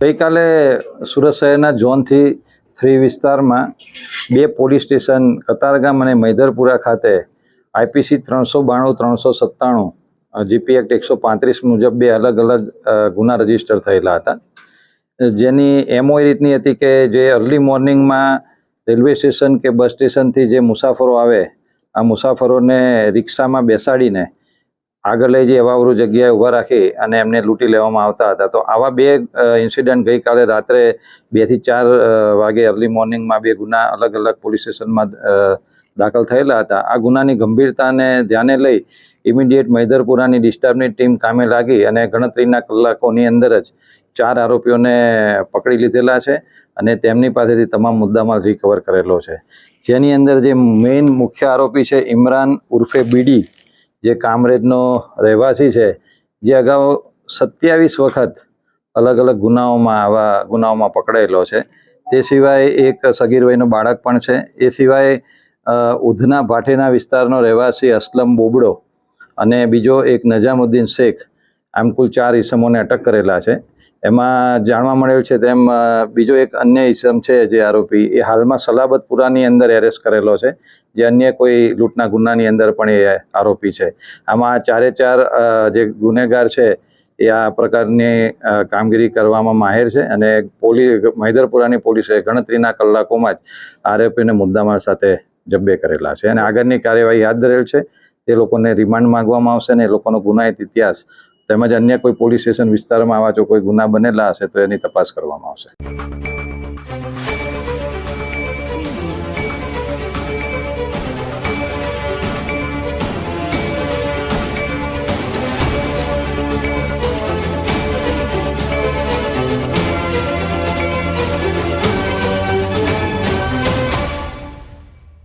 ગઈકાલે સુરત શહેરના ઝોનથી 3 વિસ્તારમાં 2 પોલીસ સ્ટેશન કતારગામ અને મૈદરપુરા ખાતે આઈપીસી 392-397 જીપી એક્ટ 135 મુજબ 2 અલગ અલગ ગુના રજીસ્ટર થયેલા હતા, જેની એમઓ એ રીતની હતી કે જે અર્લી મોર્નિંગમાં રેલવે સ્ટેશન કે બસ સ્ટેશનથી જે મુસાફરો આવે આ મુસાફરોને રિક્ષામાં બેસાડીને આગળ લઈ જઈ અવાવરું જગ્યાએ ઊભા રાખી અને એમને લૂંટી લેવામાં આવતા હતા. તો આવા 2 ઇન્સિડન્ટ ગઈકાલે રાત્રે 2 થી 4 વાગે અર્લી મોર્નિંગમાં 2 ગુના અલગ અલગ પોલીસ સ્ટેશનમાં દાખલ થયેલા હતા. આ ગુનાની ગંભીરતાને ધ્યાને લઈ ઇમિડિયેટ મૈદરપુરાની ડિસ્ટર્બની ટીમ કામે લાગી અને ગણતરીના કલાકોની અંદર જ 4 આરોપીઓને પકડી લીધેલા છે અને તેમની પાસેથી તમામ મુદ્દામાલ રિકવર કરેલો છે, જેની અંદર જે મેઇન મુખ્ય આરોપી છે ઇમરાન ઉર્ફે બીડી, જે કામરેજનો રહેવાસી છે, જે અગાઉ 27 વખત અલગ અલગ ગુનાઓમાં પકડાયેલો છે. તે સિવાય એક સગીર વયનું બાળક પણ છે. એ સિવાય ઉધના ભાટેના વિસ્તારનો રહેવાસી અસલમ બોબડો અને બીજો એક નજામુદ્દીન શેખ, આમ કુલ 4 ઈસમોને અટક કરેલા છે. એમાં જાણવા મળેલ છે તેમ બીજો એક અન્ય ઈસમ છે જે આરોપી, એ હાલમાં સલાબતપુરાની અંદર એરેસ્ટ કરેલો છે, જે અન્ય કોઈ લૂંટના ગુનાની અંદર પણ એ આરોપી છે. આમાં 4 જે ગુનેગાર છે એ આ પ્રકારની કામગીરી કરવામાં માહેર છે અને મૈદરપુરાની પોલીસે ગણતરીના કલાકોમાં જ આરોપીને મુદ્દામાલ સાથે જબ્બે કરેલા છે અને આગળની કાર્યવાહી હાથ ધરેલ છે. તે લોકોને રિમાન્ડ માંગવામાં આવશે અને એ લોકોનો ગુનાહિત ઇતિહાસ તેમજ અન્ય કોઈ પોલીસ સ્ટેશન વિસ્તારમાં આવા જો કોઈ ગુના બનેલા હશે તો એની તપાસ કરવામાં આવશે.